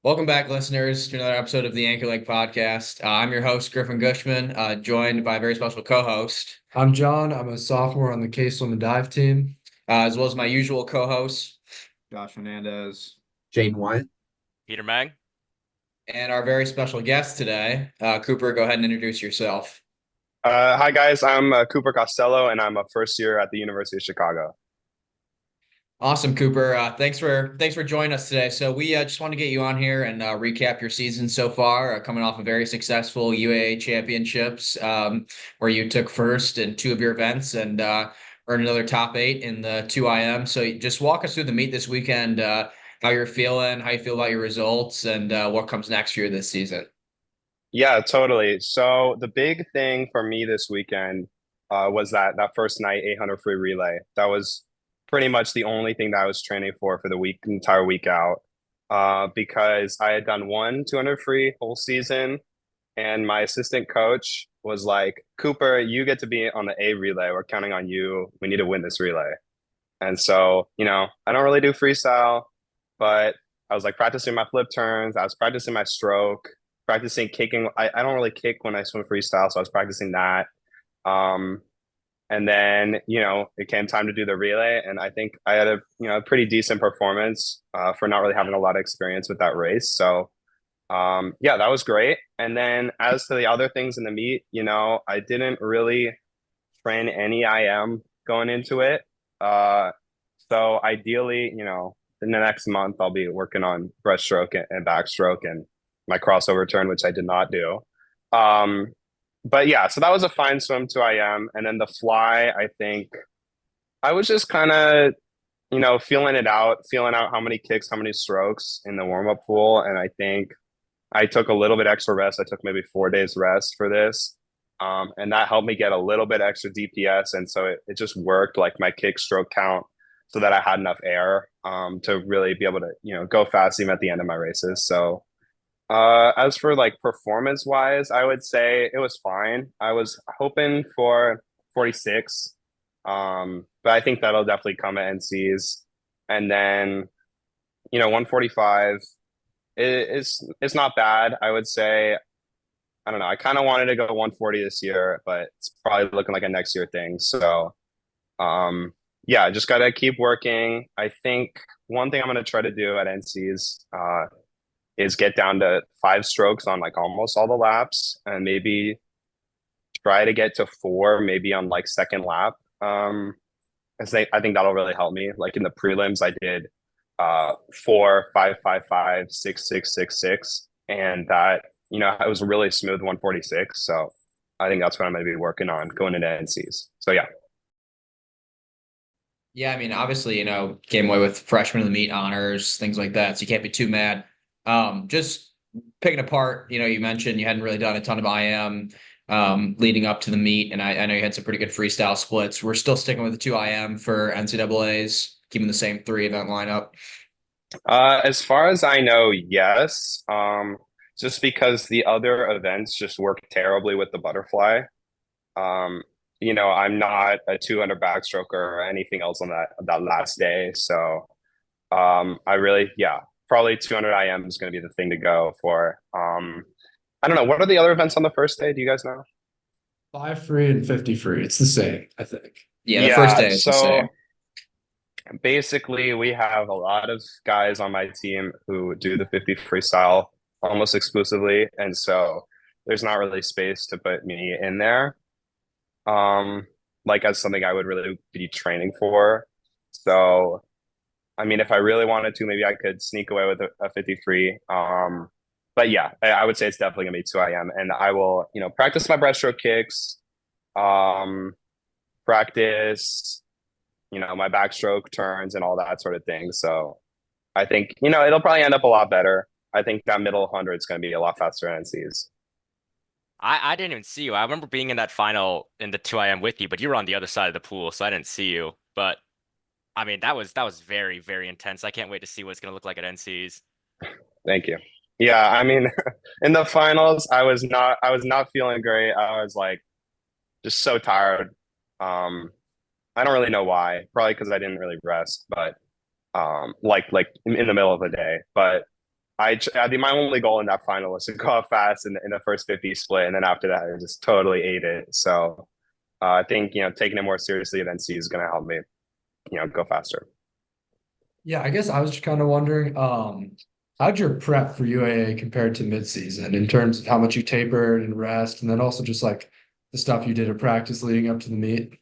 Welcome back, listeners, to another episode of the Anchor Leg Podcast. I'm your host, Griffin Gushman, joined by a very special co-host, I'm John. I'm a sophomore on the K-Swim and Dive team. as well as my usual co-host, Josh Hernandez. Jane White. Peter Mang. and our very special guest today. Cooper, go ahead and introduce yourself. Hi guys, I'm Cooper Costello, and I'm a first year at the University of Chicago. Awesome, Cooper. Thanks for joining us today. So we just want to get you on here and recap your season so far, coming off a very successful UAA Championships, where you took first in two of your events and earned another top 8 in the 2IM. So just walk us through the meet this weekend, how you're feeling, how you feel about your results, and what comes next for you this season. Yeah, totally. So the big thing for me this weekend was that first night 800 free relay. That was pretty much the only thing that I was training for the entire week out, because I had done one 200 free whole season, and my assistant coach was like, "Cooper, you get to be on the A relay. We're counting on you. We need to win this relay." And so, I don't really do freestyle, but I was like practicing my flip turns. I was practicing my stroke, practicing kicking. I don't really kick when I swim freestyle, so I was practicing that. And then, it came time to do the relay, and I think I had a pretty decent performance for not really having a lot of experience with that race. So, yeah, that was great. And then as to the other things in the meet, I didn't really train any IM going into it. So ideally, in the next month, I'll be working on breaststroke and backstroke and my crossover turn, which I did not do. But yeah, so that was a fine swim to IM. And then the fly, I think I was just kind of, feeling out how many kicks, how many strokes in the warm-up pool. And I think I took a little bit extra rest. I took maybe 4 days rest for this. And that helped me get a little bit extra DPS. And so it just worked, like my kick stroke count, so that I had enough air to really be able to, go fast even at the end of my races. So as for like performance wise, I would say it was fine. I was hoping for 46, but I think that'll definitely come at NCs. And then, 145 is not bad. I would say, I don't know. I kind of wanted to go 140 this year, but it's probably looking like a next year thing. So, yeah, just gotta keep working. I think one thing I'm gonna try to do at NCs is get down to 5 strokes on like almost all the laps, and maybe try to get to 4, maybe on like second lap. I think that'll really help me. Like in the prelims, I did 4, 5, 5, 5, 6, 6, 6, 6, and that it was a really smooth 146. So I think that's what I'm going to be working on going into NCs. So yeah. Yeah, I mean, obviously, came away with freshman of the meet honors, things like that. So you can't be too mad. Just picking apart, you mentioned you hadn't really done a ton of IM leading up to the meet, and I know you had some pretty good freestyle splits. We're still sticking with the 2IM for NCAAs, keeping the same 3 event lineup. As far as I know, yes. Just because the other events just work terribly with the butterfly. I'm not a 200 backstroker or anything else on that last day. So I really, yeah, probably 200 IM is going to be the thing to go for. I don't know. What are the other events on the first day? Do you guys know? 5 free and 50 free. It's the same, I think. Yeah, the first day is the so same. basically we have a lot of guys on my team who do the 50 freestyle almost exclusively, and so there's not really space to put me in there like as something I would really be training for. So I mean, if I really wanted to, maybe I could sneak away with a 53. But yeah, I would say it's definitely gonna be 2IM, and I will, practice my breaststroke kicks, practice, my backstroke turns and all that sort of thing. So I think, it'll probably end up a lot better. I think that middle 100 is going to be a lot faster than NCs. I didn't even see you. I remember being in that final in the 2IM with you, but you were on the other side of the pool, so I didn't see you. But I mean, that was very, very intense. I can't wait to see what it's gonna look like at NCs. Thank you. Yeah, I mean, in the finals, I was not feeling great. I was like just so tired. I don't really know why. Probably because I didn't really rest, but like in the middle of the day. But I think my only goal in that final was to go up fast in the first 50 split, and then after that, I just totally ate it. So I think taking it more seriously at NC is going to help me go faster. Yeah, I guess I was just kind of wondering, how'd your prep for UAA compared to mid-season in terms of how much you tapered and rest, and then also just like the stuff you did at practice leading up to the meet?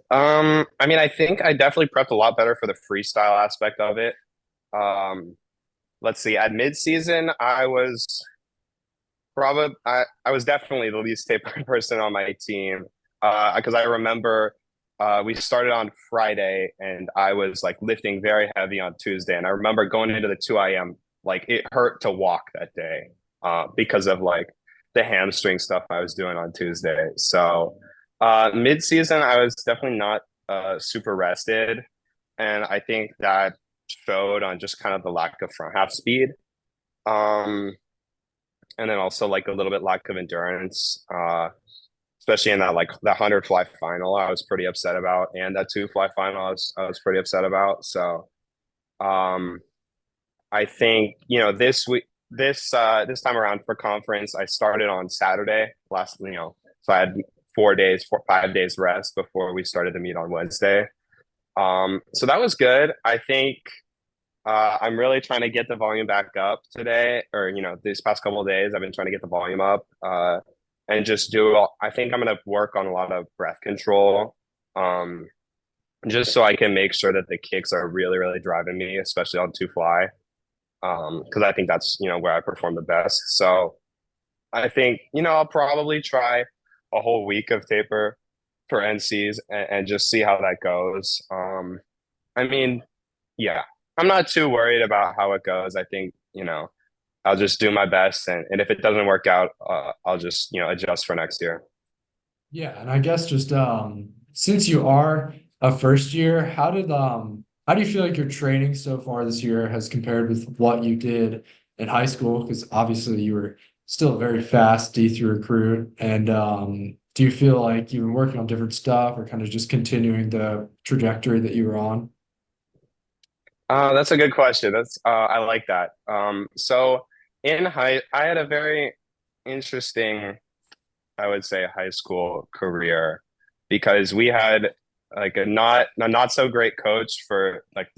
I mean, I think I definitely prepped a lot better for the freestyle aspect of it. Um, let's see, at mid-season, I was definitely the least tapered person on my team. Because I remember we started on Friday and I was like lifting very heavy on Tuesday. And I remember going into the 2 a.m., like it hurt to walk that day because of like the hamstring stuff I was doing on Tuesday. So mid-season, I was definitely not super rested. And I think that showed on just kind of the lack of front half speed. Um, and then also like a little bit lack of endurance, especially in that 100 fly final. I was pretty upset about, and that 2 fly final, I was pretty upset about. So, um, I think this week, this time around for conference, I started on Saturday last. So I had 4 days, 5 days rest before we started the meet on Wednesday. So that was good. I think I'm really trying to get the volume back up today, or these past couple of days. I've been trying to get the volume up, and just I think I'm gonna work on a lot of breath control, um, just so I can make sure that the kicks are really, really driving me, especially on 2 fly, because I think that's where I perform the best. So I think I'll probably try a whole week of taper for NCs and just see how that goes. I mean, yeah, I'm not too worried about how it goes. I think, I'll just do my best. And if it doesn't work out, I'll just, adjust for next year. Yeah, and I guess just since you are a first year, how do you feel like your training so far this year has compared with what you did in high school? Because obviously you were still a very fast D3 recruit. And do you feel like you've been working on different stuff or kind of just continuing the trajectory that you were on? That's a good question. I like that. So I had a very interesting, I would say, high school career because we had like a not so great coach for like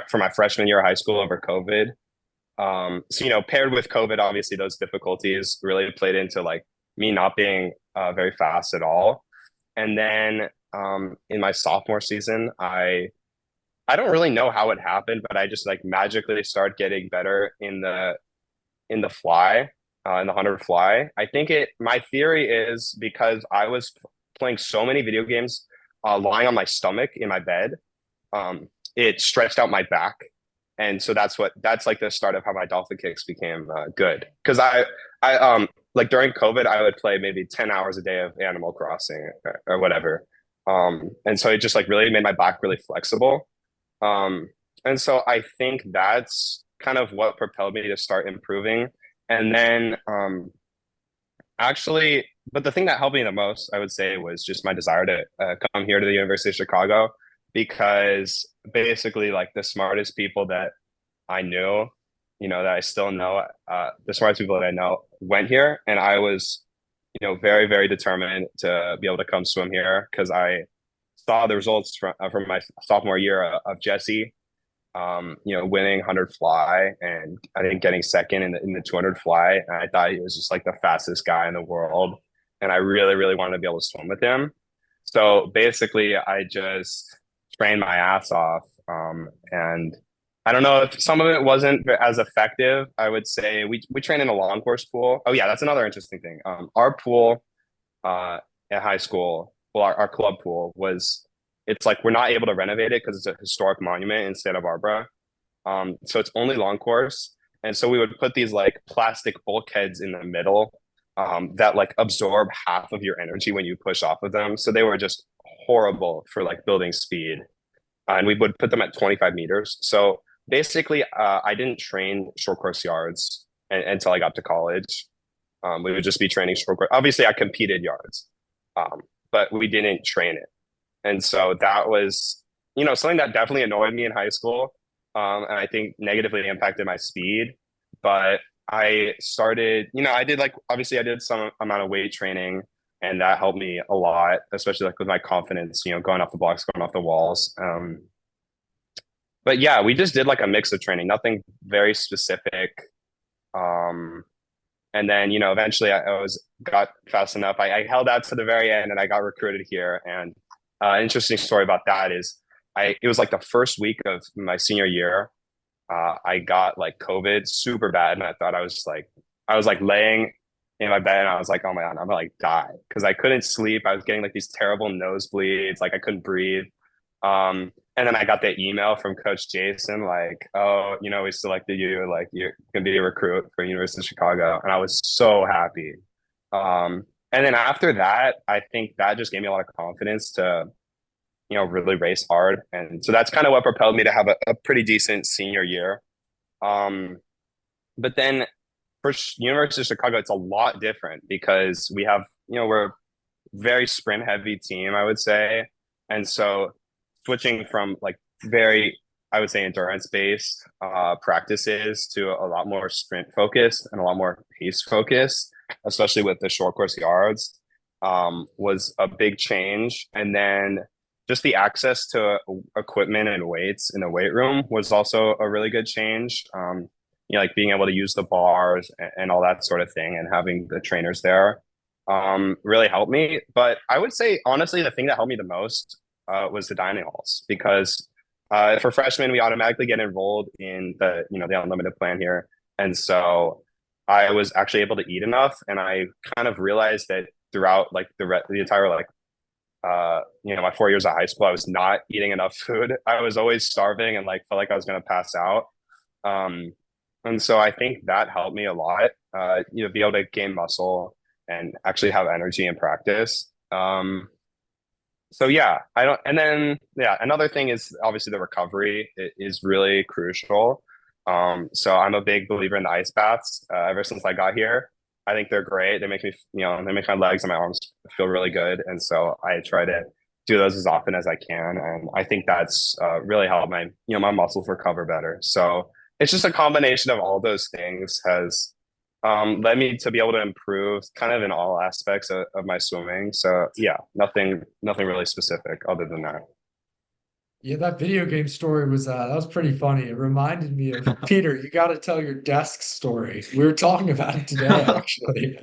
for my freshman year of high school over COVID. So paired with COVID, obviously those difficulties really played into like me not being very fast at all. And then in my sophomore season, I don't really know how it happened, but I just like magically started getting better in the fly, in the 100 fly. I think my theory is because I was playing so many video games, lying on my stomach in my bed. It stretched out my back, and so that's like the start of how my dolphin kicks became good. Because I like during COVID, I would play maybe 10 hours a day of Animal Crossing or whatever. And so it just like really made my back really flexible. Um, and so I think that's kind of what propelled me to start improving. And then actually, but the thing that helped me the most, I would say, was just my desire to come here to the University of Chicago because basically, like the smartest people that I knew, that I still know, the smartest people that I know went here, and I was, very, very determined to be able to come swim here because I saw the results from my sophomore year of Jesse, winning 100 fly and I think getting second in the 200 fly. And I thought he was just like the fastest guy in the world. And I really, really wanted to be able to swim with him. So basically, I just trained my ass off. And I don't know if some of it wasn't as effective. I would say we train in a long course pool. Oh, yeah, that's another interesting thing. Our pool at high school, well, our club pool it's like we're not able to renovate it because it's a historic monument in Santa Barbara. So it's only long course. And so we would put these like plastic bulkheads in the middle that like absorb half of your energy when you push off of them. So they were just horrible for like building speed. And we would put them at 25 meters. So basically, I didn't train short course yards until I got to college. We would just be training short course. Obviously, I competed yards, but we didn't train it. And so that was, something that definitely annoyed me in high school. and I think negatively impacted my speed. But I started, I did like obviously I did some amount of weight training, and that helped me a lot, especially like with my confidence, going off the blocks, going off the walls. But yeah, we just did like a mix of training, nothing very specific. Um, and then, eventually I was got fast enough. I held out to the very end and I got recruited here. And interesting story about that is it was like the first week of my senior year. I got like COVID super bad, and I thought I was like laying in my bed, and I was like, oh my God, I'm gonna like die because I couldn't sleep. I was getting like these terrible nosebleeds, like I couldn't breathe. And then I got the email from Coach Jason, like, oh, we selected you, like you're gonna be a recruit for University of Chicago, and I was so happy. And then after that, I think that just gave me a lot of confidence to really race hard. And so that's kind of what propelled me to have a pretty decent senior year. But then for University of Chicago, it's a lot different because we have, we're a very sprint heavy team, I would say. And so switching from like very, I would say, endurance based practices to a lot more sprint focused and a lot more pace focused, especially with the short course yards, was a big change. And then just the access to equipment and weights in the weight room was also a really good change. Like being able to use the bars and all that sort of thing, and having the trainers there really helped me. But I would say, honestly, the thing that helped me the most was the dining halls, because for freshmen, we automatically get enrolled in the unlimited plan here. And so I was actually able to eat enough, and I kind of realized that throughout like the entire like my 4 years of high school, I was not eating enough food. I was always starving and like felt like I was going to pass out. And so I think that helped me a lot, be able to gain muscle and actually have energy in practice. So yeah, and then, yeah, another thing is obviously the recovery is really crucial. So I'm a big believer in the ice baths, ever since I got here. I think they're great. They make me, they make my legs and my arms feel really good. And so I try to do those as often as I can. And I think that's really helped my muscles recover better. So it's just a combination of all those things has led me to be able to improve kind of in all aspects of my swimming. So yeah, nothing really specific other than that. Yeah, that video game story was that was pretty funny. It reminded me of Peter, you got to tell your desk story. We were talking about it today, actually.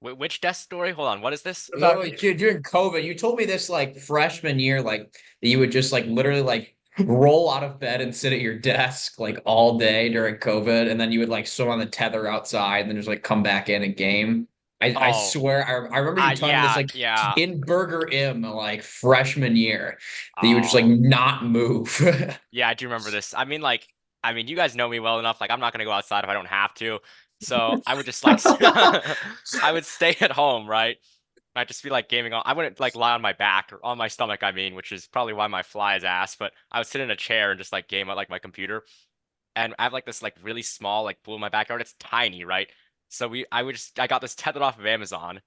Which desk story? Hold on. What is this? About During COVID, you told me this like freshman year, like that you would just like literally like roll out of bed and sit at your desk like all day during COVID, and then you would like swim on the tether outside and then just like come back in a game. I Oh, swear I remember you telling me this yeah, like yeah. in Burger M like freshman year that you would just like Oh, not move. yeah, I do remember this. I mean, you guys know me well enough. Like, I'm not gonna go outside if I don't have to. So I would just like, I would stay at home, right? I'd just be like gaming on. I wouldn't like lie on my back or on my stomach, I mean, which is probably why my fly is ass. But I would sit in a chair and just like game at like my computer. And I have like this like really small like pool in my backyard. It's tiny, right? So I got this tethered off of Amazon.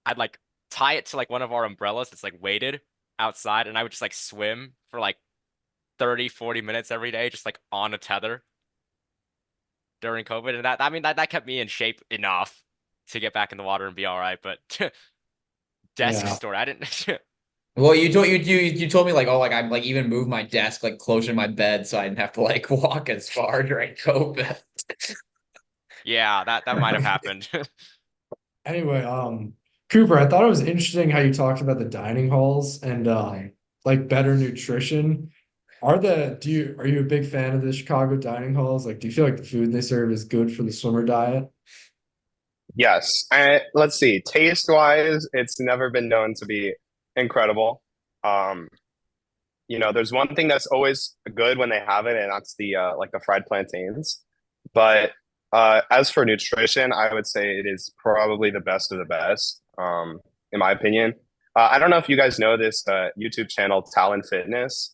I'd like tie it to like one of our umbrellas that's like weighted outside, and I would just like swim for like 30, 40 minutes every day, just like on a tether during COVID. And that, I mean, that kept me in shape enough to get back in the water and be all right. But desk yeah. story, I didn't. Well, you told me like, oh, like I'm like even move my desk like closer to my bed so I didn't have to like walk as far during COVID. Yeah, that might have happened. Anyway, Cooper, I thought it was interesting how you talked about the dining halls and like better nutrition. Are you a big fan of the Chicago dining halls? Like, do you feel like the food they serve is good for the swimmer diet? Yes. And let's see, taste wise, it's never been known to be incredible. Um, there's one thing that's always good when they have it, and that's the like the fried plantains. But as for nutrition, I would say it is probably the best of the best, in my opinion. I don't know if you guys know this YouTube channel, Talent Fitness,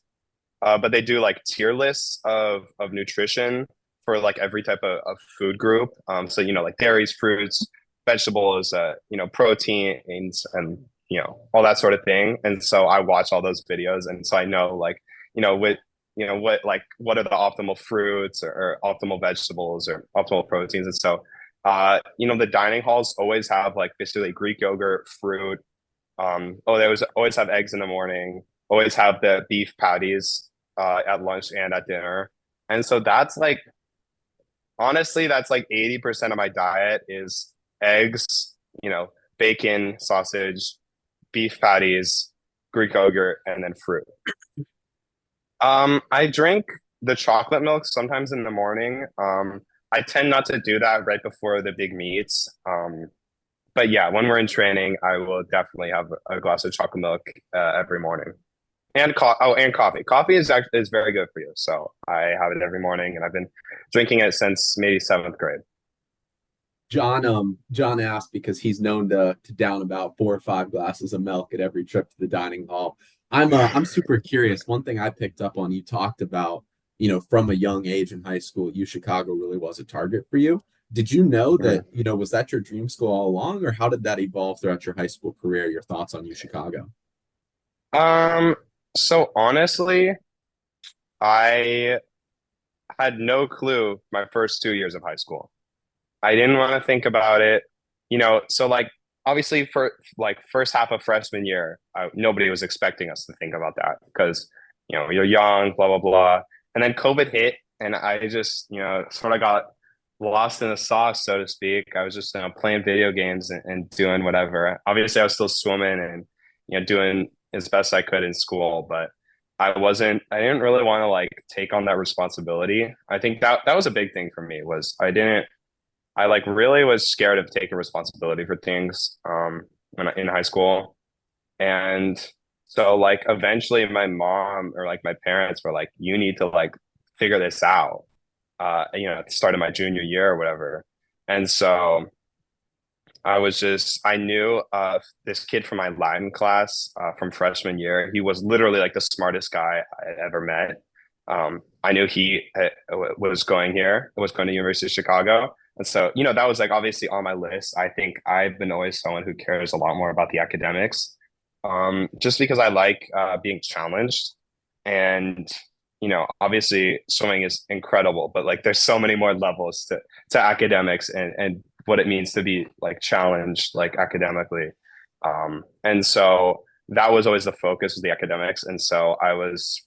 but they do like tier lists of nutrition for like every type of food group. So like dairies, fruits, vegetables, proteins, and all that sort of thing. And so I watch all those videos, and so I know like with what are the optimal fruits or optimal vegetables or optimal proteins. And so the dining halls always have like basically Greek yogurt, fruit. They always have eggs in the morning, always have the beef patties at lunch and at dinner. And so that's like, honestly, that's like 80% of my diet is eggs, bacon, sausage, beef patties, Greek yogurt, and then fruit. I drink the chocolate milk sometimes in the morning. I tend not to do that right before the big meets. But yeah, when we're in training, I will definitely have a glass of chocolate milk every morning. And coffee. Coffee is very good for you. So I have it every morning, and I've been drinking it since maybe seventh grade. John asked because he's known to down about 4 or 5 glasses of milk at every trip to the dining hall. I'm super curious. One thing I picked up on, you talked about, from a young age in high school, UChicago really was a target for you. Did you know that, was that your dream school all along, or how did that evolve throughout your high school career? Your thoughts on UChicago? So honestly, I had no clue my first 2 years of high school. I didn't want to think about it, so like obviously for like first half of freshman year, nobody was expecting us to think about that because, you're young, blah, blah, blah. And then COVID hit and I just, sort of got lost in the sauce, so to speak. I was just, playing video games and doing whatever. Obviously I was still swimming and, doing as best I could in school, but I didn't really want to like take on that responsibility. I think that was a big thing for me was I like really was scared of taking responsibility for things when in high school. And so like eventually my mom or like my parents were like, you need to like figure this out, at the start of my junior year or whatever. And so I knew this kid from my Latin class from freshman year. He was literally like the smartest guy I had ever met. I knew he was going to University of Chicago. And so, that was like obviously on my list. I think I've been always someone who cares a lot more about the academics, just because I like being challenged. And, obviously swimming is incredible, but like there's so many more levels to academics and what it means to be like challenged, like academically. And so that was always the focus of the academics. And so I was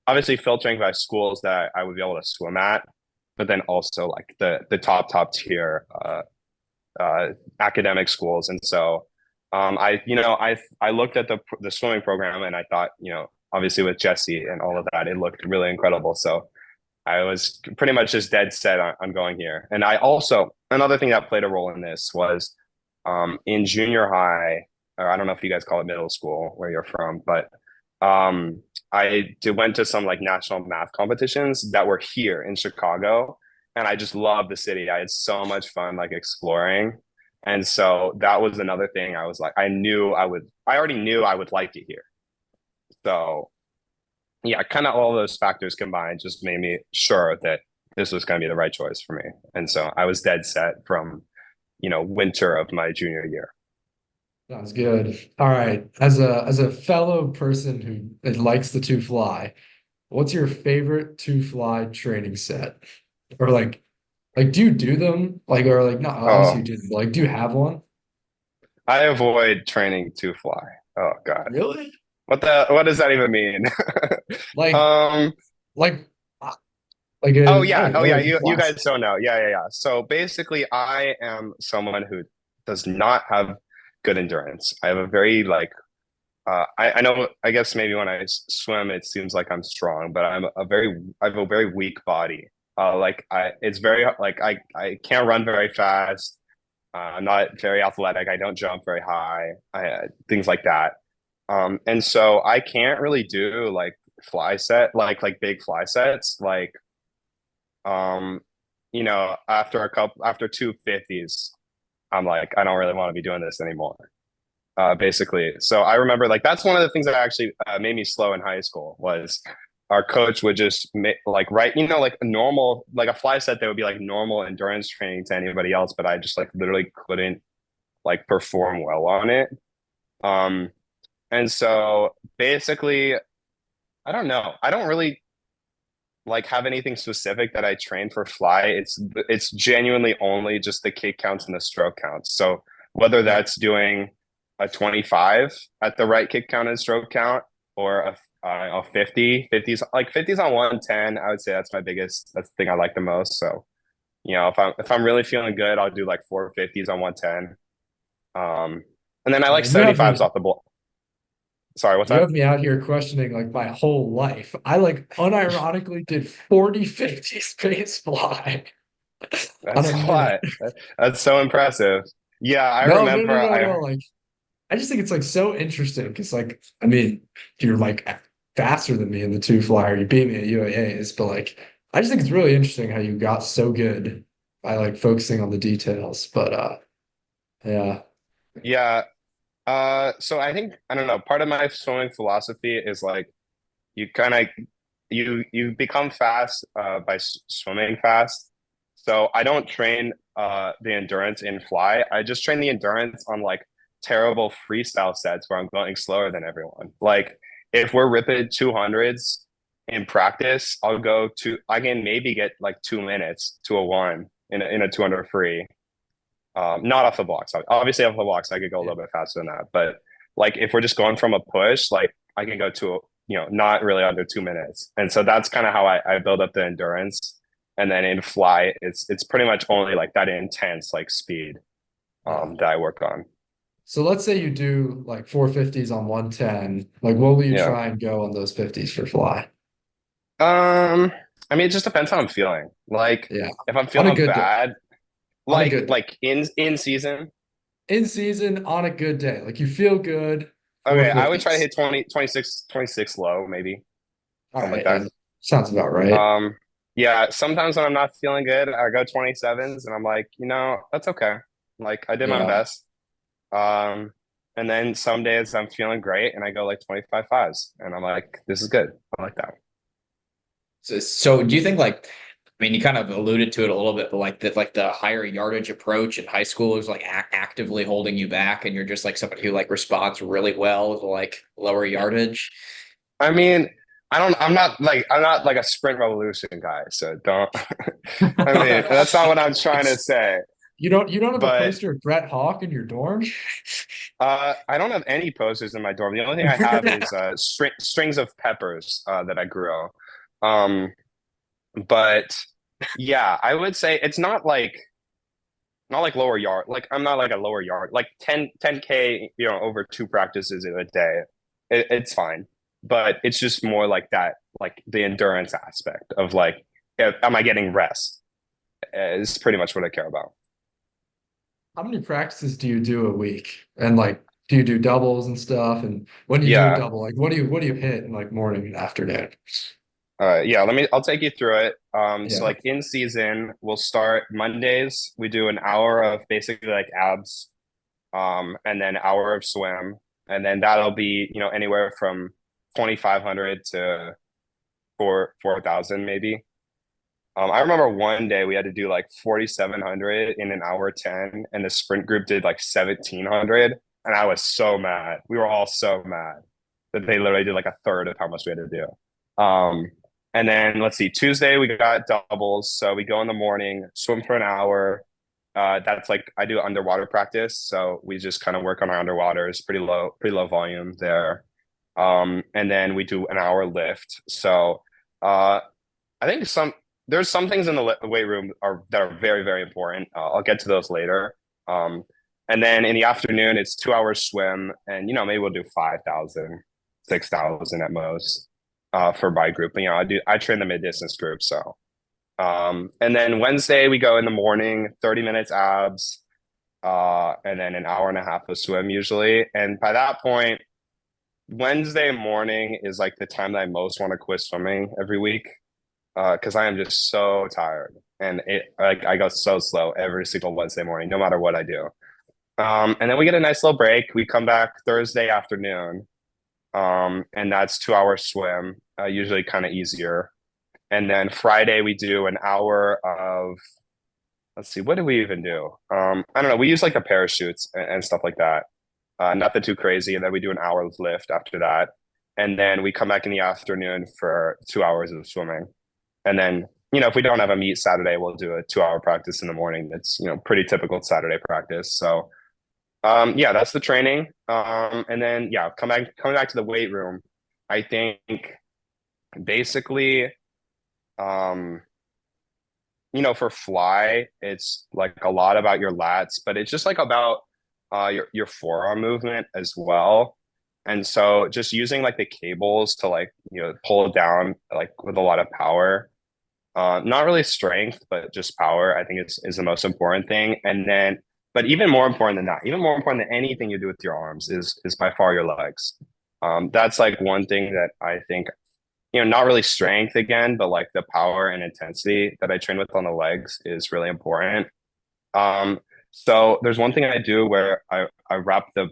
obviously filtering by schools that I would be able to swim at, but then also like the top tier academic schools. And so I looked at the swimming program and I thought, obviously with Jesse and all of that, it looked really incredible. So I was pretty much just dead set on going here. And I also, another thing that played a role in this was in junior high, or I don't know if you guys call it middle school where you're from, but went to some like national math competitions that were here in Chicago. And I just loved the city. I had so much fun like exploring. And so that was another thing I was like, I already knew I would like it here. So yeah, kind of all those factors combined just made me sure that this was going to be the right choice for me. And so I was dead set from, winter of my junior year. Sounds good. All right. As a fellow person who likes the two fly, what's your favorite two fly training set? Or like do you do them? Like or like not obviously Oh, you do them, but like do you have one? I avoid training to fly. Oh God. Really? What does that even mean? Like um, like uh, like a I don't Oh know, yeah, like a you class. guys don't know. Yeah. So basically I am someone who does not have good endurance. I have a very like I know I guess maybe when I swim it seems like I'm strong, but I have a very weak body. Like it's very like I can't run very fast. I'm not very athletic. I don't jump very high. Things like that. And so I can't really do like like big fly sets. Like, um, after 250s, I'm like, I don't really want to be doing this anymore. Basically. So I remember like that's one of the things that actually made me slow in high school was our coach would just make like like a normal like a fly set that would be like normal endurance training to anybody else, but I just like literally couldn't like perform well on it. Um, and so basically I don't know. I don't really like have anything specific that I train for fly. It's genuinely only just the kick counts and the stroke counts. So whether that's doing a 25 at the right kick count and stroke count, or a 50, 50s, like 50s on 110, I would say that's that's the thing I like the most. So, if I'm really feeling good, I'll do like 450s on 110. And then I like Man, you have 75s me off the ball. Sorry, what's you that? have me out here questioning like my whole life. I like unironically did 40-50 space fly on That's a a minute. lot. That's so impressive. Yeah, I No, no, remember no, no, no. I Like I just think it's like so interesting because like I mean you're like faster than me in the two flyer. You beat me at UAAs, but like I just think it's really interesting how you got so good by like focusing on the details. But yeah. yeah, so I think I don't know, part of my swimming philosophy is like you kind of you become fast by swimming fast. So I don't train the endurance in fly. I just train the endurance on like terrible freestyle sets where I'm going slower than everyone. Like if we're ripping 200s in practice, I can maybe get like 2 minutes to a one in a 200 free. Not off the blocks. Obviously, off the blocks, I could go a Yeah. little bit faster than that. But like, if we're just going from a push, like I can go to, not really under 2 minutes. And so that's kind of how I build up the endurance. And then in fly, it's pretty much only like that intense like speed Yeah. that I work on. So let's say you do like 450s on 110. Like what will you Yeah. try and go on those 50s for fly? I mean, it just depends how I'm feeling. Like, Yeah. if I'm On a feeling good day. bad, On a like good day. like in season, In season on a good day. Like you feel good, okay, I would try to 450s. hit 26 low, maybe All something like right. that. Sounds about right. Yeah, sometimes when I'm not feeling good, I go 27s and I'm like, that's okay. Like I did my Yeah. best. Um, and then some days I'm feeling great and I go like 25 fives and I'm like, this is good. I like that. So do you think like, I mean, you kind of alluded to it a little bit, but like the higher yardage approach in high school is like actively holding you back, and you're just like somebody who like responds really well to like lower yardage. I mean, I'm not like a sprint revolution guy, so don't, I mean, that's not what I'm trying to say, You don't have a but poster of Brett Hawk in your dorm? I don't have any posters in my dorm. The only thing I have is strings of peppers that I grew. Um, but yeah, I would say it's not like lower yard. Like I'm not like a lower yard. Like 10K, over two practices in a day. It's fine. But it's just more like that, like the endurance aspect of like, am I getting rest? Is pretty much what I care about. How many practices do you do a week? And like, do you do doubles and stuff? And when you do a Yeah. double, like what do you hit in like morning and afternoon? Yeah, I'll take you through it. So Yeah. like in season, we'll start Mondays. We do an hour of basically like abs, and then an hour of swim. And then that'll be, anywhere from 2,500 to 4,000 maybe. I remember one day we had to do like 4,700 in an hour 10, and the sprint group did like 1,700. And I was so mad. We were all so mad that they literally did like a third of how much we had to do. And then let's see, Tuesday we got doubles. So we go in the morning, swim for an hour. That's like I do underwater practice. So we just kind of work on our underwaters, pretty low volume there. And then we do an hour lift. So I think there's some things in the weight room that are very, very important. I'll get to those later. Um, and then in the afternoon, it's 2 hours swim, and maybe we'll do 5,000, 6,000 at most for my group. And, I train the mid distance group, so. And then Wednesday we go in the morning, 30 minutes abs, and then an hour and a half of swim usually. And by that point, Wednesday morning is like the time that I most want to quit swimming every week because I am just so tired and I go so slow every single Wednesday morning, no matter what I do. And then we get a nice little break. We come back Thursday afternoon, and that's 2 hours swim, usually kind of easier. And then Friday we do an hour of, let's see, what do we even do? I don't know. We use like the parachutes and stuff like that. Nothing too crazy. And then we do an hour of lift after that. And then we come back in the afternoon for 2 hours of swimming. And then, if we don't have a meet Saturday, we'll do a 2 hour practice in the morning. That's, pretty typical Saturday practice. So, yeah, that's the training. And then, yeah, coming back to the weight room, I think basically, for fly, it's like a lot about your lats, but it's just like about your forearm movement as well. And so just using like the cables to like, pull it down like with a lot of power. Not really strength, but just power, I think is the most important thing. And then, but even more important than that, even more important than anything you do with your arms is by far your legs. That's like one thing that I think, not really strength again, but like the power and intensity that I train with on the legs is really important. So there's one thing I do where I wrap the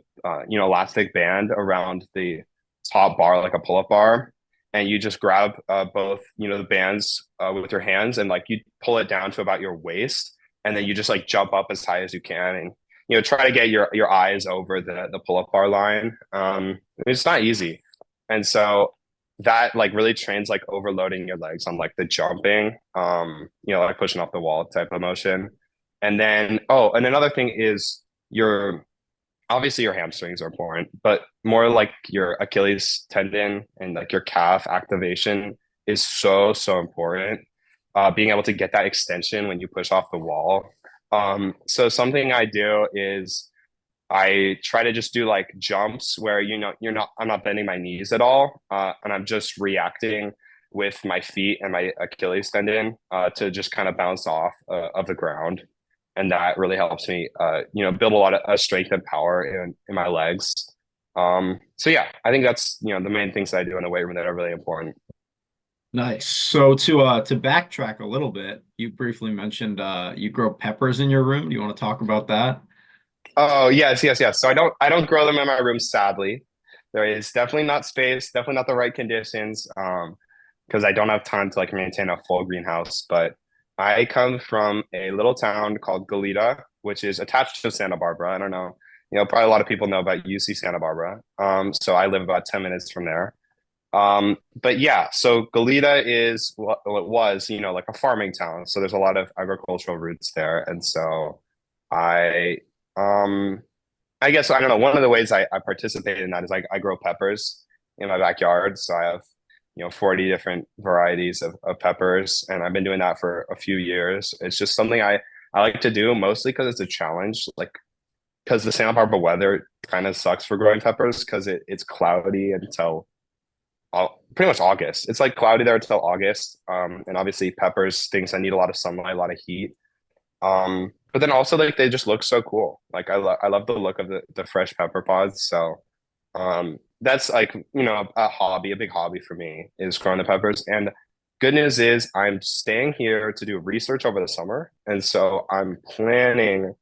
elastic band around the top bar like a pull-up bar, and you just grab both the bands with your hands, and like you pull it down to about your waist, and then you just like jump up as high as you can, and try to get your eyes over the pull-up bar line. It's not easy, and so that like really trains like overloading your legs on like the jumping, like pushing off the wall type of motion. And then, and another thing is obviously your hamstrings are important, but more like your Achilles tendon and like your calf activation is so, so important. Being able to get that extension when you push off the wall. So something I do is I try to just do like jumps where, I'm not bending my knees at all. And I'm just reacting with my feet and my Achilles tendon to just kind of bounce off of the ground. And that really helps me, build a lot of strength and power in my legs. So yeah, I think that's, the main things that I do in the weight room that are really important. Nice. So to backtrack a little bit, you briefly mentioned you grow peppers in your room. Do you want to talk about that? Oh, yes, yes, yes. So I don't grow them in my room, sadly. There is definitely not space, definitely not the right conditions, because I don't have time to like maintain a full greenhouse. But I come from a little town called Goleta, which is attached to Santa Barbara. I don't know, probably a lot of people know about UC Santa Barbara. So I live about 10 minutes from there. But yeah, so Goleta is what it was, like a farming town. So there's a lot of agricultural roots there. And so I um I guess I don't know. One of the ways I participate in that is I grow peppers in my backyard. So I have 40 different varieties of peppers, and I've been doing that for a few years. It's just something I like to do mostly because it's a challenge. Like because the Santa Barbara weather kind of sucks for growing peppers because it's cloudy until pretty much August. It's like cloudy there until August. And obviously peppers, things that need a lot of sunlight, a lot of heat. But then also like they just look so cool. Like I love the look of the fresh pepper pods. So that's like, a big hobby for me is growing the peppers. And good news is I'm staying here to do research over the summer. And so I'm planning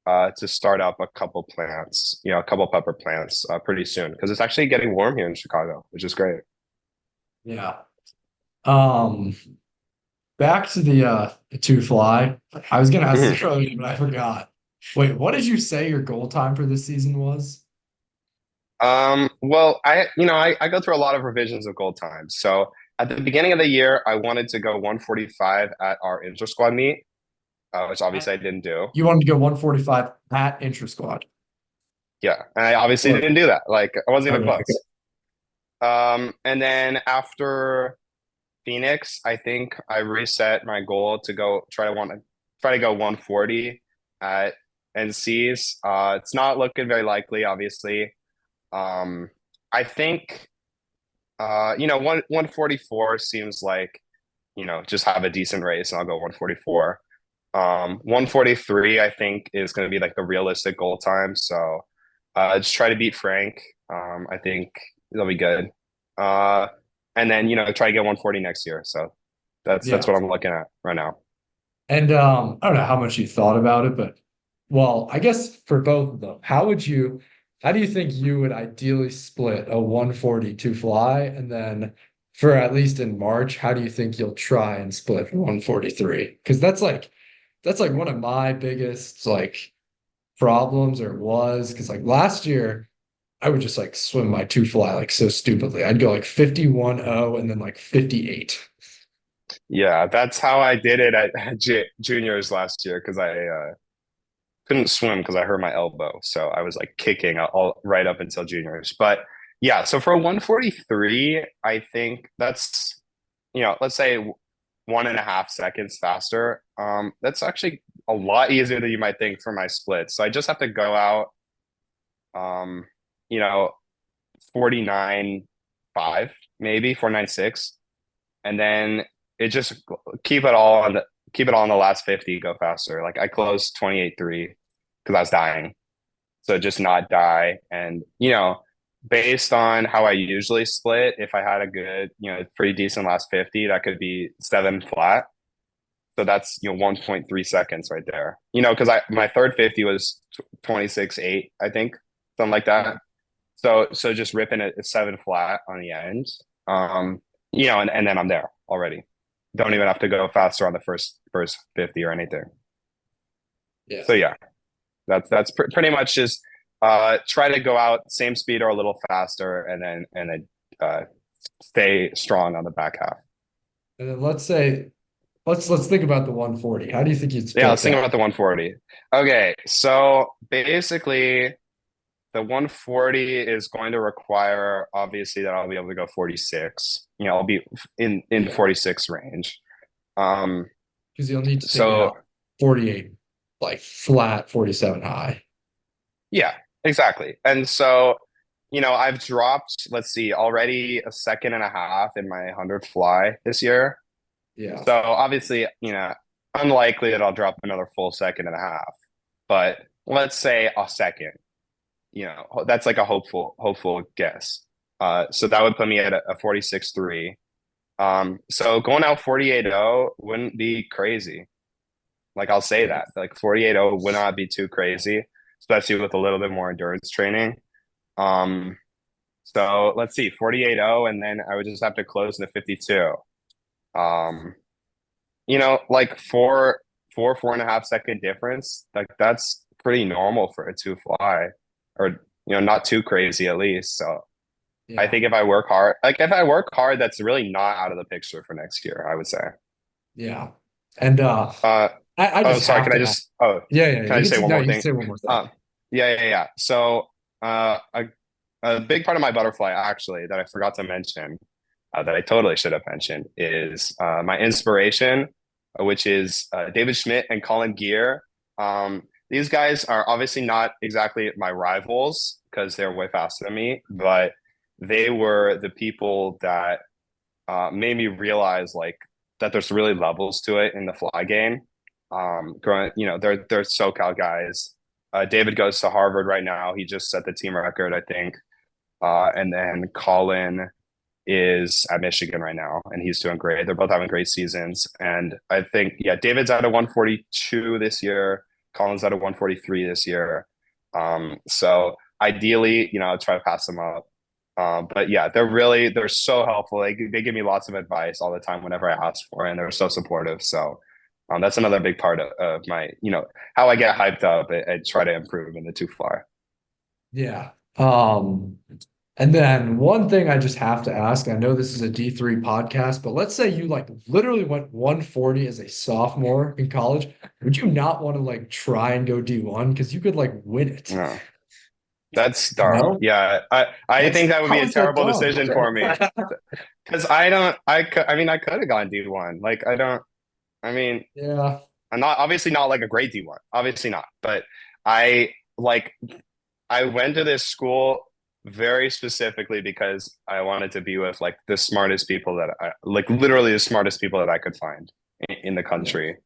to start up a couple plants, a couple pepper plants pretty soon because it's actually getting warm here in Chicago, which is great. Yeah. Um, Back to the two fly. I was gonna ask this earlier, but I forgot. Wait, what did you say your goal time for this season was? Well, I go through a lot of revisions of gold time. So at the beginning of the year, I wanted to go 145 at our inter squad meet, which obviously I didn't do. You wanted to go 145 at intra squad. Yeah, and I obviously Or- didn't do that. Like I wasn't even Okay, close. And then after Phoenix, I think I reset my goal to try to go 140 at NCs. It's not looking very likely, obviously. I think 144 seems like, just have a decent race and I'll go 144. 143 I think is going to be like the realistic goal time. So just try to beat Frank. I think it'll be good. And then try to get 140 next year. So that's Yeah. what I'm looking at right now. And I don't know how much you thought about it, but well, I guess for both of them, how do you think you would ideally split a 142 fly? And then for at least in March, how do you think you'll try and split 143? Because that's like one of my biggest like problems or was because like last year I would just like swim my two fly like so stupidly. I'd go like 51.0 and then like 58. Yeah, that's how I did it at juniors last year because I couldn't swim because I hurt my elbow. So I was like kicking all right up until juniors. But yeah, so for 143, I think that's, let's say 1.5 seconds faster. That's actually a lot easier than you might think for my split. So I just have to go out, um, you know, 49.5, maybe 49.6. And then it just keep it all on the last 50, go faster. Like I closed 28.3 because I was dying. So just not die. And, based on how I usually split, if I had a good, pretty decent last 50, that could be 7 flat. So that's, 1.3 seconds right there. Because my third 50 was 26.8, I think, something like that. So just ripping a 7 flat on the end. And then I'm there already. Don't even have to go faster on the first 50 or anything. Yeah. So yeah, that's pretty much just try to go out same speed or a little faster, and then stay strong on the back half. And then let's think about the 140. How do you think you'd split Yeah, let's think that? about the 140. Okay, so basically the 140 is going to require obviously that I'll be able to go 46. I'll be in Yeah. 46 range. Because you'll need to take it So out 48, like flat 47 high. yeah, exactly. And so, I've dropped, let's see, already a second and a half in my 100 fly this year. Yeah. So obviously, unlikely that I'll drop another full second and a half. But let's say a second. That's like a hopeful guess. So that would put me at a 46.3. So going out 48.0 wouldn't be crazy. Like I'll say that. Like 48.0 would not be too crazy, especially with a little bit more endurance training. So let's see, 48.0, and then I would just have to close in the 52. Like 4.5 second difference, like that's pretty normal for a two fly, or not too crazy at least. So Yeah. I think if I work hard, that's really not out of the picture for next year, I would say. Yeah. And I Oh, just sorry, have can I to just oh yeah. can I just say one No, more you can thing? say one more thing. Yeah. So a big part of my butterfly actually that I forgot to mention, that I totally should have mentioned, is my inspiration, which is David Schmidt and Colin Gear. These guys are obviously not exactly my rivals because they're way faster than me, but they were the people that made me realize like that there's really levels to it in the fly game. Growing, they're SoCal guys. David goes to Harvard right now. He just set the team record, I think. And then Colin is at Michigan right now, and he's doing great. They're both having great seasons. And I think, yeah, David's at a 142 this year. Colin's at a 143 this year. So ideally, I'll try to pass them up. But yeah, they're so helpful. They give me lots of advice all the time whenever I ask for it, and they're so supportive. So that's another big part of my, how I get hyped up and try to improve in the two fly. Yeah. And then one thing I just have to ask, I know this is a D3 podcast, but let's say you like literally went 140 as a sophomore in college. Would you not want to like try and go D1? Because you could like win it. No. That's dumb. No? Yeah, I think that would be How a is that terrible dumb? decision for me because I could have gone D1. Like I mean, Yeah. I'm not obviously not like a great D1, obviously not, but I like I went to this school very specifically because I wanted to be with like the smartest people that I like, literally the smartest people that I could find in the country.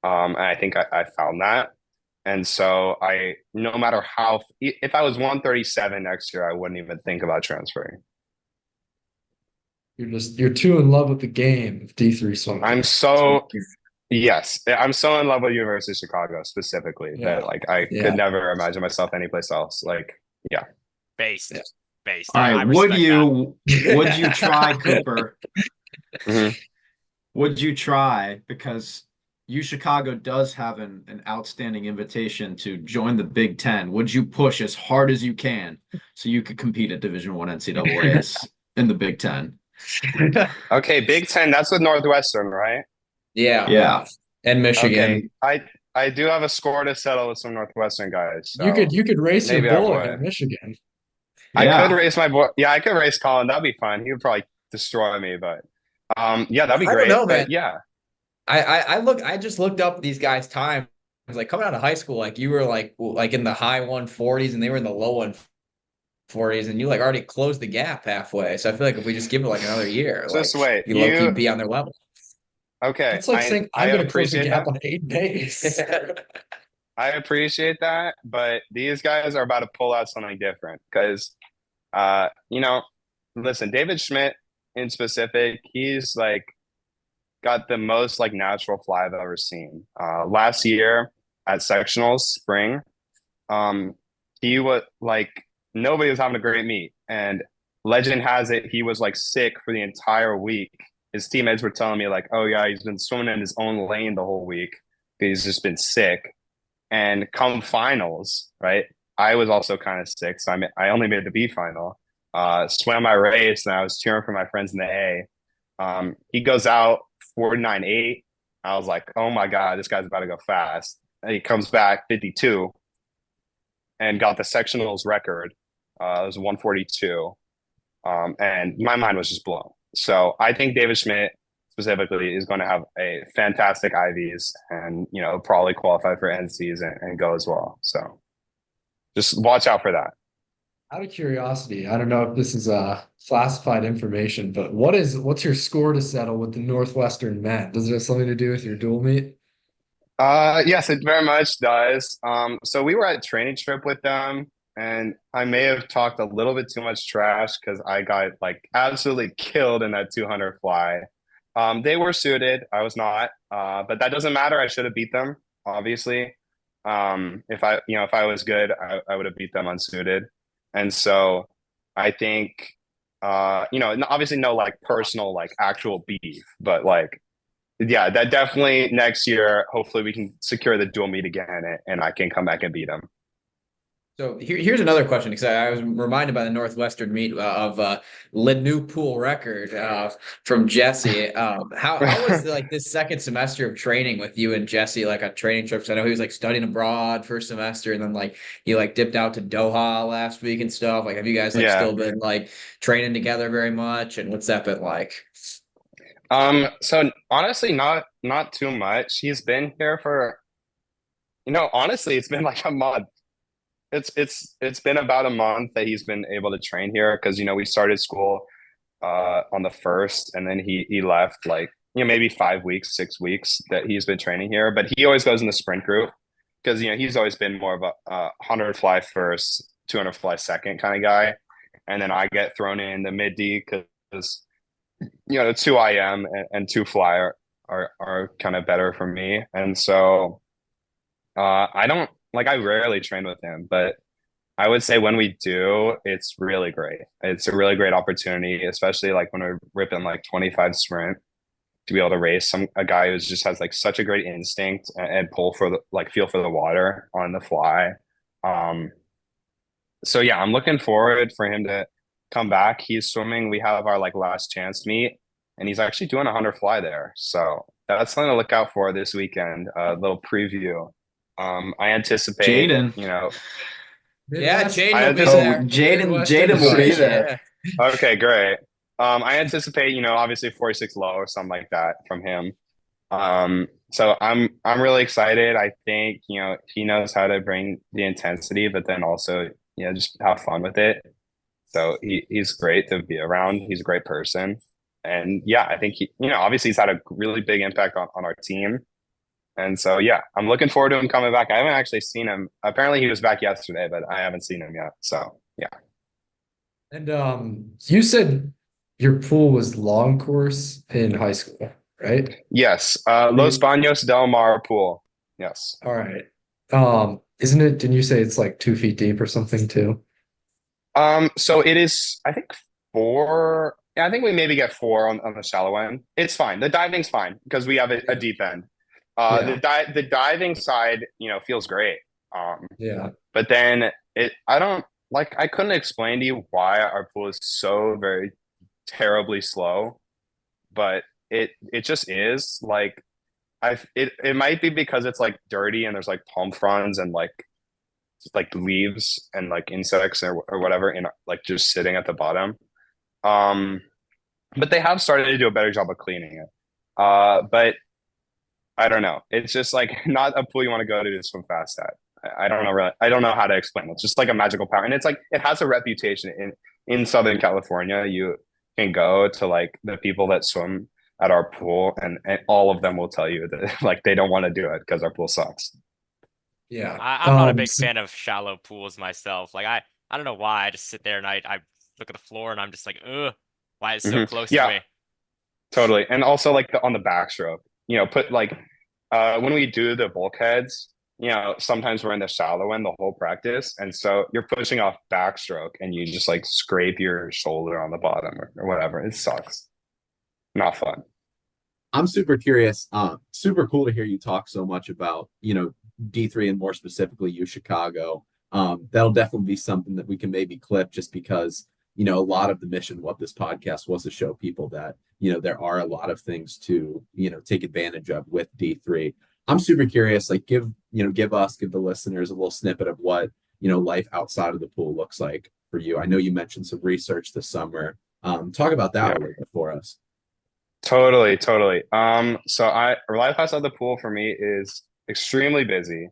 And I think I found that. And so no matter if I was 137 next year, I wouldn't even think about transferring. You're too in love with the game of D3 swimming. Yes, I'm so in love with University of Chicago specifically that like I could never imagine myself anyplace else. Like, yeah. Based. Yeah. Based. All I right, would respect would you try, Cooper? Mhm. Would you try? Because UChicago does have an outstanding invitation to join the Big Ten. Would you push as hard as you can so you could compete at Division I NCAAs in the Big Ten? Okay, Big Ten, that's with Northwestern, right? Yeah, Yeah. and Okay, Michigan. I do have a score to settle with some Northwestern guys, You could so you could race your maybe I bullet would. in Michigan. I could Yeah. race my boy. Yeah, I could race Colin. That'd be fun. He would probably destroy me, but yeah, that'd be I don't great. know, man. But yeah, I just looked up these guys' time. I was like coming out of high school, like you were like in the high 140s and they were in the low 140s, and you like already closed the gap halfway. So I feel like if we just give it like another year, just like wait. you low key be on their level. Okay, That's like saying I I'm going to close the appreciate gap that. on 8 days. I appreciate that, but these guys are about to pull out something different because, you know, listen, David Schmidt in specific, he's like got the most like natural fly I've ever seen. Last year at sectionals spring, um, he was like nobody was having a great meet, and legend has it he was like sick for the entire week. His teammates were telling me like, "Oh yeah, he's been swimming in his own lane the whole week. He's just been sick." And come finals, right? I was also kind of sick, so I only made the B final. Swam my race, and I was cheering for my friends in the A. He goes out 49.8. I was like, oh my God, this guy's about to go fast. And he comes back 52 and got the sectionals record. It was 142. And my mind was just blown. So I think David Schmidt specifically is going to have a fantastic IVs and, probably qualify for NCs and go as well. So just watch out for that. Out of curiosity, I don't know if this is classified information, but what's your score to settle with the Northwestern men? Does it have something to do with your dual meet? Yes, it very much does. So we were at training trip with them, and I may have talked a little bit too much trash because I got like absolutely killed in that 200 fly. They were suited, I was not, but that doesn't matter. I should have beat them, obviously. If I was good, I would have beat them unsuited. And so I think, obviously no like personal like actual beef, but like yeah, that definitely next year. Hopefully, we can secure the dual meet again, and I can come back and beat him. So here's another question because I was reminded by the Northwestern meet of the new pool record from Jesse. How was like this second semester of training with you and Jesse like on training trips? I know he was like studying abroad first semester, and then like he like dipped out to Doha last week and stuff. Like, have you guys like Yeah. still been like training together very much? And what's that been like? So honestly, not too much. He's been here for, honestly, it's been like a month. It's been about a month that he's been able to train here because we started school on the first, and then he left like maybe 5 weeks, 6 weeks that he's been training here. But he always goes in the sprint group because he's always been more of a 100 fly first, 200 fly second kind of guy, and then I get thrown in the mid D because the two IM and two fly are kind of better for me, and so I don't like I rarely train with him, but I would say when we do, it's really great. It's a really great opportunity, especially like when we're ripping like 25 sprint to be able to race a guy who just has like such a great instinct and pull for the like feel for the water on the fly. Um, so yeah, I'm looking forward for him to come back. He's swimming. We have our like last chance meet, and he's actually doing a 100 fly there. So that's something to look out for this weekend. A little preview. I anticipate, Jaden. Yeah, Midwest, Jaden I will be So anticipate. there. Jaden will be Push, there. yeah. Okay, great. I anticipate, obviously 46 low or something like that from him. So I'm really excited. I think, he knows how to bring the intensity, but then also, just have fun with it. So he's great to be around. He's a great person. And yeah, I think obviously he's had a really big impact on our team. And so yeah, I'm looking forward to him coming back. I haven't actually seen him. Apparently he was back yesterday, but I haven't seen him yet. So yeah. and you said your pool was long course in high school, right? Yes. Los Baños del Mar pool. Yes. All right. Isn't it? Didn't you say it's like 2 feet deep or something too? So it is, I think 4. Yeah, I think we maybe get 4 on the shallow end. It's fine. The diving's fine because we have a deep end. Yeah. The diving side, feels great. Yeah. But then I don't like, I couldn't explain to you why our pool is so very terribly slow, but it just is like, it might be because it's like dirty and there's like palm fronds and like leaves and like insects or whatever in like just sitting at the bottom. Um, but they have started to do a better job of cleaning it. But I don't know. It's just like not a pool you want to go to swim fast at. I don't know really. I don't know how to explain it. It's just like a magical power, and it's like it has a reputation in Southern California. You can go to like the people that swim at our pool, and all of them will tell you that like they don't want to do it because our pool sucks. Yeah. I'm not a big fan of shallow pools myself. Like I don't know why. I just sit there and I look at the floor and I'm just like, ugh, why is it so close to Yeah, me? totally. And also like on the backstroke, put like when we do the bulkheads, sometimes we're in the shallow end the whole practice. And so you're pushing off backstroke and you just like scrape your shoulder on the bottom or whatever. It sucks. Not fun. I'm super curious. Super cool to hear you talk so much about, D3 and more specifically UChicago. That'll definitely be something that we can maybe clip just because, a lot of the mission of what this podcast was to show people that, there are a lot of things to, take advantage of with D3. I'm super curious, like give the listeners a little snippet of what, life outside of the pool looks like for you. I know you mentioned some research this summer. Talk about that Yeah. a little bit for us. Totally, totally. So life outside the pool for me is extremely busy.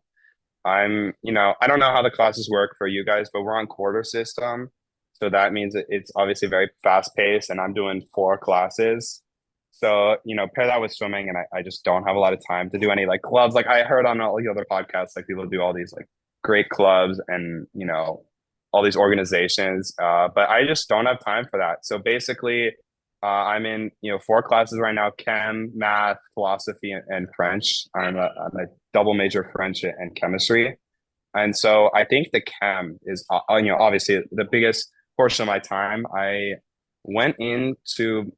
I don't know how the classes work for you guys, but we're on quarter system. So that means that it's obviously very fast paced and I'm doing 4 classes. So, pair that with swimming and I just don't have a lot of time to do any like clubs. Like I heard on all the other podcasts, like people do all these like great clubs and, all these organizations. But I just don't have time for that. So basically, I'm in, 4 classes right now: chem, math, philosophy, and French. I'm a double major French and chemistry. And so I think the chem is, obviously the biggest portion of my time. I went into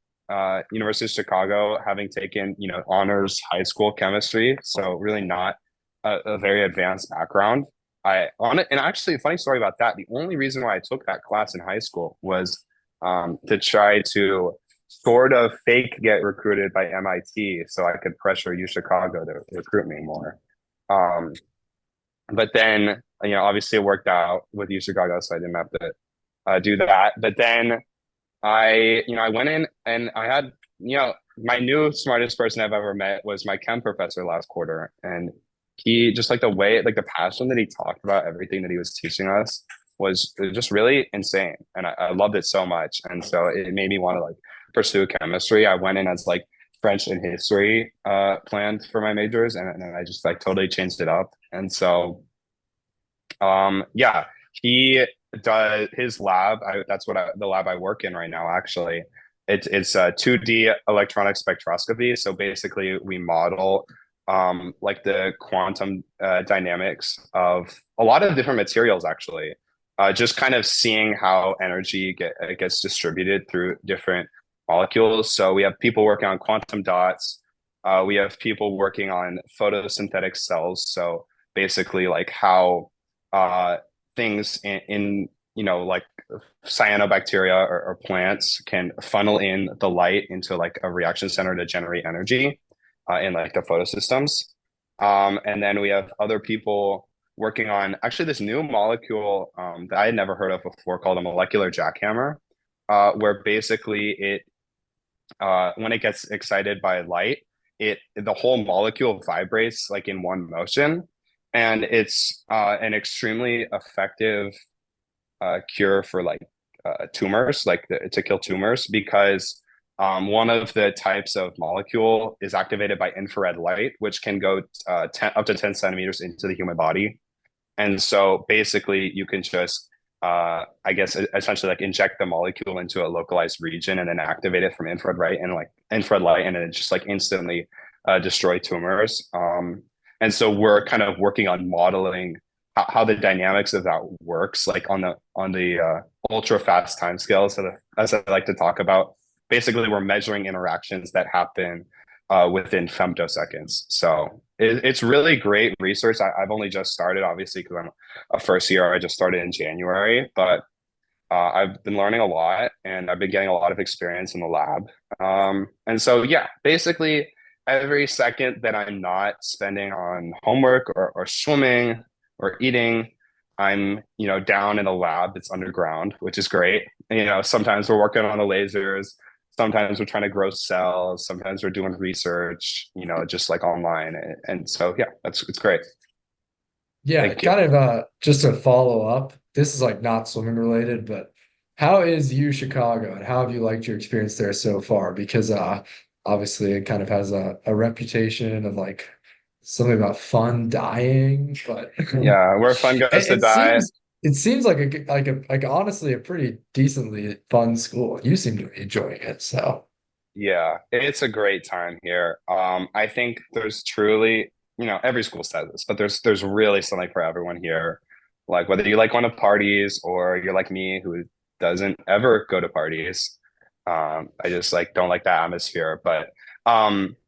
University of Chicago having taken, honors high school chemistry. So really not a very advanced background. And actually a funny story about that. The only reason why I took that class in high school was to try to sort of fake get recruited by MIT so I could pressure UChicago to recruit me more. But then, obviously it worked out with UChicago, so I didn't have to do that. But then I went in and I had, my new smartest person I've ever met was my chem professor last quarter. And he just like the way, like the passion that he talked about everything that he was teaching us was just really insane. And I loved it so much. And so it made me want to like pursue chemistry. I went in as like French and history planned for my majors, and I just like totally changed it up. And so, yeah, he does his lab. That's the lab I work in right now. Actually, it's 2D electronic spectroscopy. So basically, we model like the quantum dynamics of a lot of different materials. Actually, just kind of seeing how energy gets distributed through different molecules. So we have people working on quantum dots. We have people working on photosynthetic cells. So basically, like how things in like cyanobacteria or plants can funnel in the light into like a reaction center to generate energy in like the photosystems. And then we have other people working on actually this new molecule that I had never heard of before called a molecular jackhammer, where basically it when it gets excited by light, the whole molecule vibrates like in one motion, and it's an extremely effective cure for like tumors, like to kill tumors, because one of the types of molecule is activated by infrared light, which can go up to 10 centimeters into the human body. And so basically you can just I guess essentially like inject the molecule into a localized region and then activate it from infrared light and then just like instantly destroy tumors. And so we're kind of working on modeling how the dynamics of that works, like on the ultra fast time scale. So as I like to talk about, basically we're measuring interactions that happen within femtoseconds. So it's really great research. I've only just started, obviously, because I'm a first year. I just started in January, but I've been learning a lot and I've been getting a lot of experience in the lab. And so, yeah, basically every second that I'm not spending on homework or swimming or eating, I'm, down in a lab that's underground, which is great. Sometimes we're working on the lasers. Sometimes we're trying to grow cells. Sometimes we're doing research, just like online. And so, yeah, it's great. Yeah, Thank you. kind of just to follow up, this is like not swimming related, but how is UChicago and how have you liked your experience there so far? Because obviously it kind of has a reputation of like something about fun dying, but Yeah, where fun goes to it die. seems like honestly a pretty decently fun school. You seem to be enjoying it, so Yeah, it's a great time here. I think there's truly, every school says this, but there's really something for everyone here. Like whether you like going to parties or you're like me who doesn't ever go to parties. I just like don't like that atmosphere. But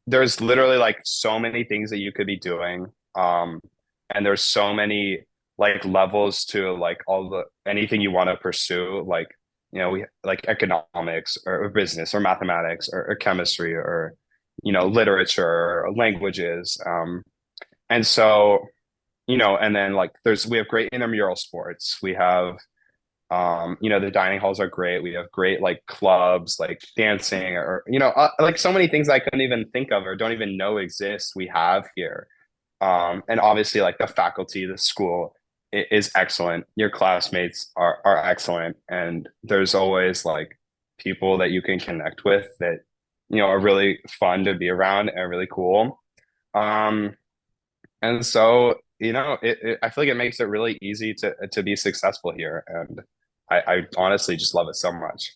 there's literally like so many things that you could be doing. And there's so many like levels to like all the anything you want to pursue. Like we like economics or business or mathematics or chemistry or literature or languages, and so and then like we have great intramural sports. We have the dining halls are great. We have great like clubs like dancing or like so many things I couldn't even think of or don't even know exist we have here. And obviously, like the faculty, the school is excellent. Your classmates are excellent, and there's always like people that you can connect with that are really fun to be around and really cool. Um, and so I feel like it makes it really easy to be successful here, and I honestly just love it so much.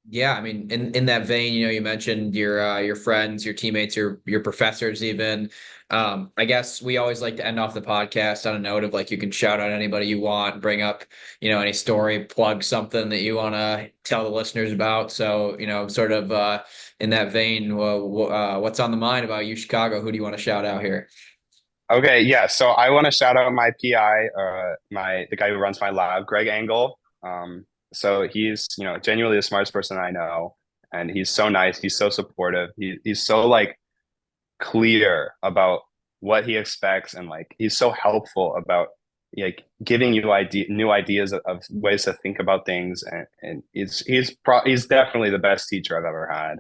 Yeah, I mean, in that vein, you mentioned your friends, your teammates, your professors even. I guess we always like to end off the podcast on a note of like you can shout out anybody you want, bring up, any story, plug something that you want to tell the listeners about. So, sort of in that vein, what's on the mind about UChicago? Who do you want to shout out here? Okay, yeah. So I want to shout out my PI, the guy who runs my lab, Greg Engel. So he's genuinely the smartest person I know, and he's so nice. He's so supportive. He's so like clear about what he expects, and like he's so helpful about like giving you new ideas of ways to think about things. And he's definitely the best teacher I've ever had.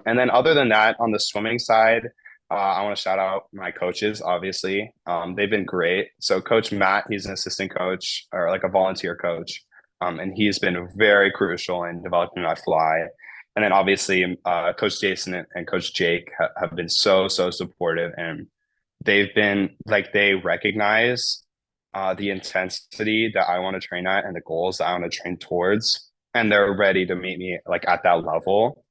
And then other than that, on the swimming side, I want to shout out my coaches, obviously. They've been great. So Coach Matt, he's an assistant coach or like a volunteer coach. And he's been very crucial in developing my fly. And then obviously, Coach Jason and Coach Jake have been so supportive. And they've been like, they recognize the intensity that I want to train at and the goals that I want to train towards. And they're ready to meet me like at that level,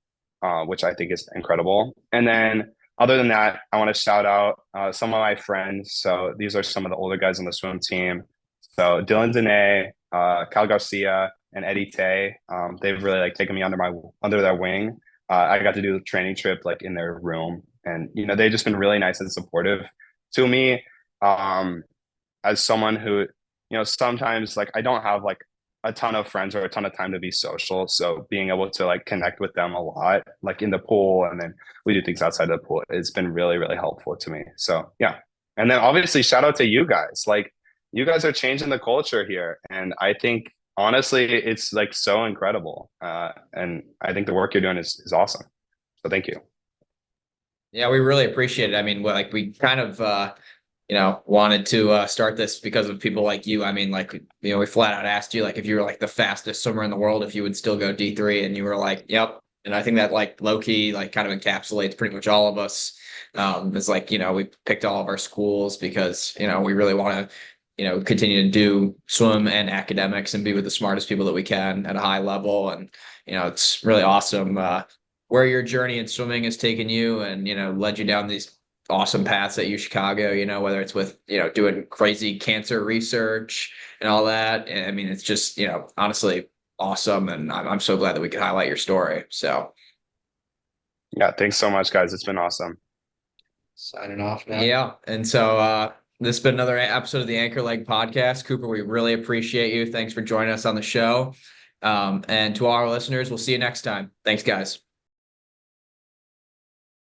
which I think is incredible. And then other than that, I want to shout out some of my friends. So these are some of the older guys on the swim team. So Dylan Dene, Cal Garcia, and Eddie Tay. They've really like taken me under their wing. I got to do the training trip like in their room, and they've just been really nice and supportive to me. As someone who sometimes like I don't have like a ton of friends or a ton of time to be social. So being able to like connect with them a lot, like in the pool, and then we do things outside of the pool, it's been really helpful to me. So yeah. And then obviously shout out to you guys. Like you guys are changing the culture here. And I think honestly, it's like so incredible. And I think the work you're doing is awesome. So thank you. Yeah, we really appreciate it. I mean, like we kind of wanted to start this because of people like you. I mean, like, we flat out asked you like if you were like the fastest swimmer in the world, if you would still go D3, and you were like, yep. And I think that like low key like kind of encapsulates pretty much all of us. It's like, we picked all of our schools because, we really want to, continue to do swim and academics and be with the smartest people that we can at a high level. And, it's really awesome where your journey in swimming has taken you and, led you down these awesome paths at UChicago, whether it's with, doing crazy cancer research and all that. And I mean, it's just, honestly awesome. And I'm so glad that we could highlight your story. So, Yeah, thanks so much, guys. It's been awesome. Signing off now. Yeah. And so this has been another episode of the Anchor Leg podcast. Cooper, we really appreciate you. Thanks for joining us on the show. And to all our listeners, we'll see you next time. Thanks, guys.